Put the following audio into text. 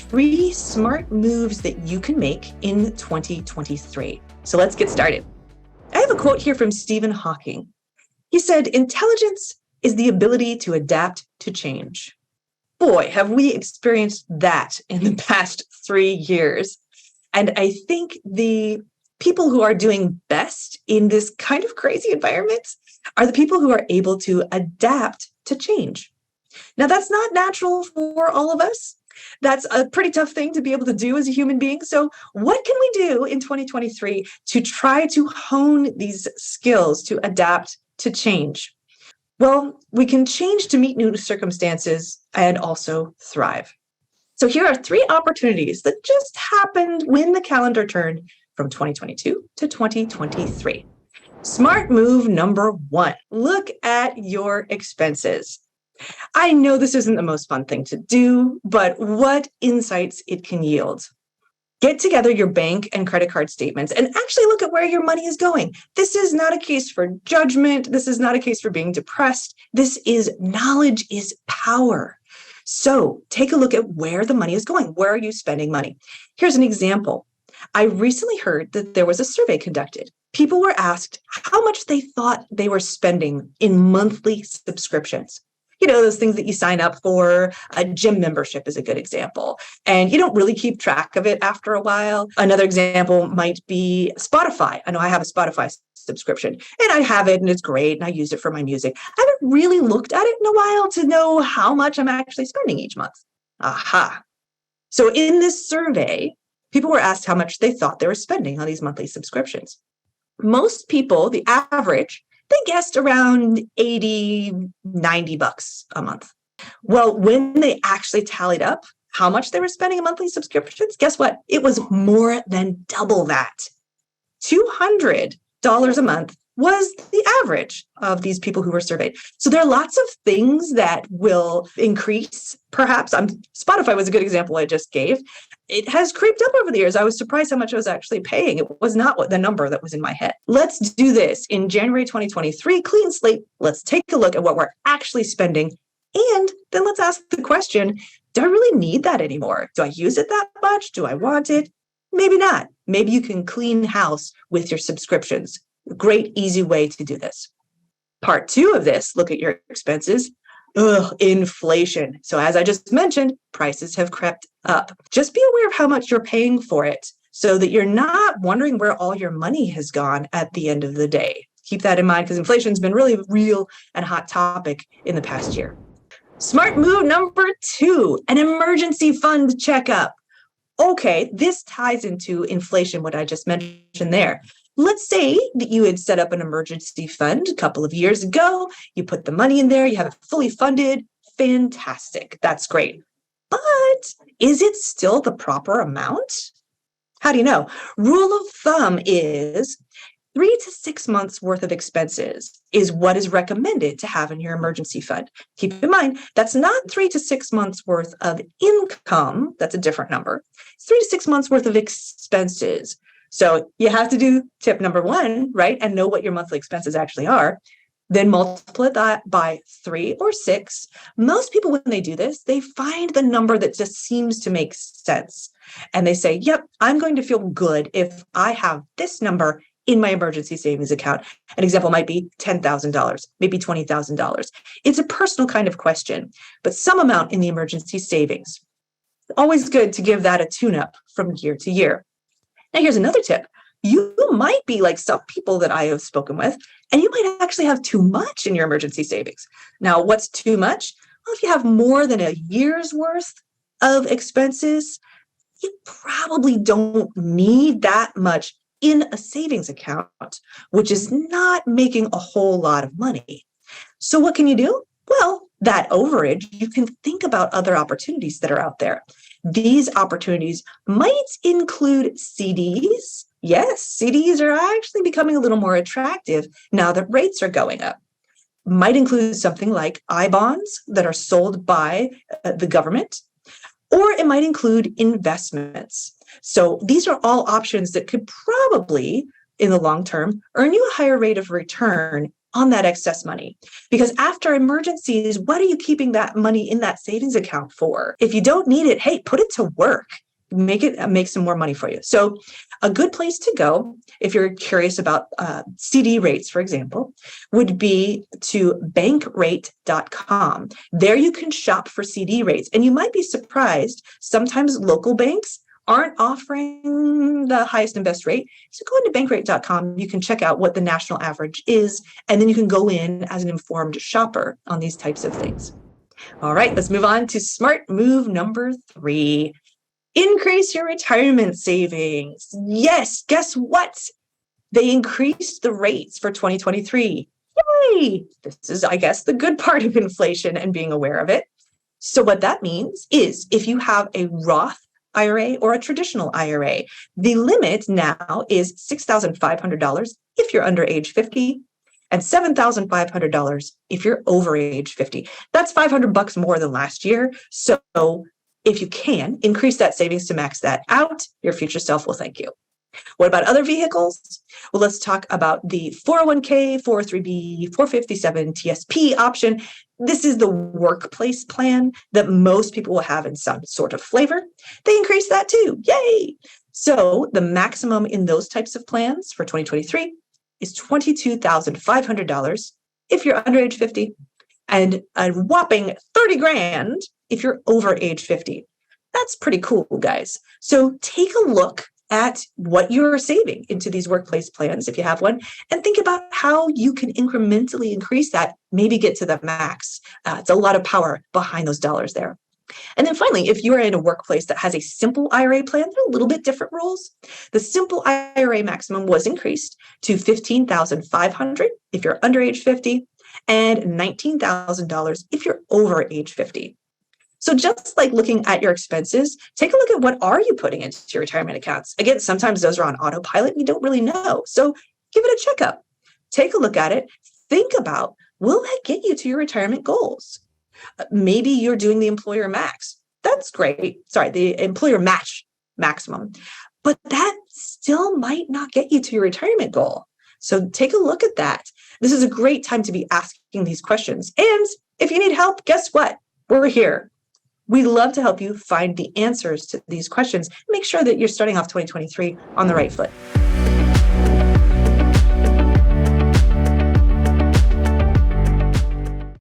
3 smart moves that you can make in 2023. So let's get started. I have a quote here from Stephen Hawking. He said, "Intelligence is the ability to adapt to change." Boy, have we experienced that in the past 3 years. And I think the people who are doing best in this kind of crazy environment are the people who are able to adapt to change. Now, that's not natural for all of us. That's a pretty tough thing to be able to do as a human being. So, what can we do in 2023 to try to hone these skills to adapt to change? Well, we can change to meet new circumstances and also thrive. So, here are 3 opportunities that just happened when the calendar turned from 2022 to 2023. Smart move number 1, look at your expenses. I know this isn't the most fun thing to do, but what insights it can yield. Get together your bank and credit card statements and actually look at where your money is going. This is not a case for judgment. This is not a case for being depressed. This is knowledge is power. So take a look at where the money is going. Where are you spending money? Here's an example. I recently heard that there was a survey conducted. People were asked how much they thought they were spending in monthly subscriptions. You know, those things that you sign up for. A gym membership is a good example. And you don't really keep track of it after a while. Another example might be Spotify. I know I have a Spotify subscription and I have it and it's great and I use it for my music. I haven't really looked at it in a while to know how much I'm actually spending each month. Aha. So in this survey, people were asked how much they thought they were spending on these monthly subscriptions. Most people, the average, they guessed around 80, 90 bucks a month. Well, when they actually tallied up how much they were spending on monthly subscriptions, guess what? It was more than double that. $200 a month was the average of these people who were surveyed. So there are lots of things that will increase. Perhaps Spotify was a good example I just gave. It has creeped up over the years. I was surprised how much I was actually paying. It was not what the number that was in my head. Let's do this in January 2023, clean slate. Let's take a look at what we're actually spending. And then let's ask the question, do I really need that anymore? Do I use it that much? Do I want it? Maybe not. Maybe you can clean house with your subscriptions. Great, easy way to do this. Part 2 of this, look at your expenses. Inflation. So as I just mentioned, prices have crept up. Just be aware of how much you're paying for it so that you're not wondering where all your money has gone at the end of the day. Keep that in mind because inflation's been really real and hot topic in the past year. Smart move number 2, an emergency fund checkup. Okay, this ties into inflation, what I just mentioned there. Let's say that you had set up an emergency fund a couple of years ago. You put the money in there, you have it fully funded. Fantastic. That's great. But is it still the proper amount? How do you know? Rule of thumb is 3 to 6 months worth of expenses is what is recommended to have in your emergency fund. Keep in mind, that's not 3 to 6 months worth of income. That's a different number. It's 3 to 6 months worth of expenses. So you have to do tip number 1, right? And know what your monthly expenses actually are. Then multiply that by 3 or 6. Most people, when they do this, they find the number that just seems to make sense. And they say, yep, I'm going to feel good if I have this number in my emergency savings account. An example might be $10,000, maybe $20,000. It's a personal kind of question, but some amount in the emergency savings. Always good to give that a tune-up from year to year. Now, here's another tip. You might be like some people that I have spoken with, and you might actually have too much in your emergency savings. Now, what's too much? Well, if you have more than a year's worth of expenses, you probably don't need that much in a savings account, which is not making a whole lot of money. So what can you do? Well, that overage, you can think about other opportunities that are out there. These opportunities might include CDs. Yes, CDs are actually becoming a little more attractive now that rates are going up. Might include something like I-bonds that are sold by the government, or it might include investments. So these are all options that could probably, in the long term, earn you a higher rate of return on that excess money. Because after emergencies, what are you keeping that money in that savings account for? If you don't need it, hey, put it to work. Make some more money for you. So a good place to go, if you're curious about CD rates, for example, would be to bankrate.com. There you can shop for CD rates. And you might be surprised, sometimes local banks aren't offering the highest and best rate. So go into bankrate.com, you can check out what the national average is, and then you can go in as an informed shopper on these types of things. All right, let's move on to smart move number 3. Increase your retirement savings. Yes, guess what? They increased the rates for 2023. Yay! This is, I guess, the good part of inflation and being aware of it. So what that means is if you have a Roth IRA or a traditional IRA, the limit now is $6,500 if you're under age 50 and $7,500 if you're over age 50. That's $500 more than last year. So if you can increase that savings to max that out, your future self will thank you. What about other vehicles? Well, let's talk about the 401k, 403b, 457 TSP option. This is the workplace plan that most people will have in some sort of flavor. They increased that too. Yay! So the maximum in those types of plans for 2023 is $22,500 if you're under age 50 and a whopping 30 grand if you're over age 50. That's pretty cool, guys. So take a look at what you're saving into these workplace plans, if you have one, and think about how you can incrementally increase that, maybe get to the max. It's a lot of power behind those dollars there. And then finally, if you're in a workplace that has a simple IRA plan, there are a little bit different rules. The simple IRA maximum was increased to $15,500 if you're under age 50 and $19,000 if you're over age 50. So just like looking at your expenses, take a look at what are you putting into your retirement accounts. Again, sometimes those are on autopilot. You don't really know. So give it a checkup. Take a look at it. Think about, will that get you to your retirement goals? Maybe you're doing the employer max. That's great. Sorry, the employer match maximum. But that still might not get you to your retirement goal. So take a look at that. This is a great time to be asking these questions. And if you need help, guess what? We're here. We love to help you find the answers to these questions. Make sure that you're starting off 2023 on the right foot.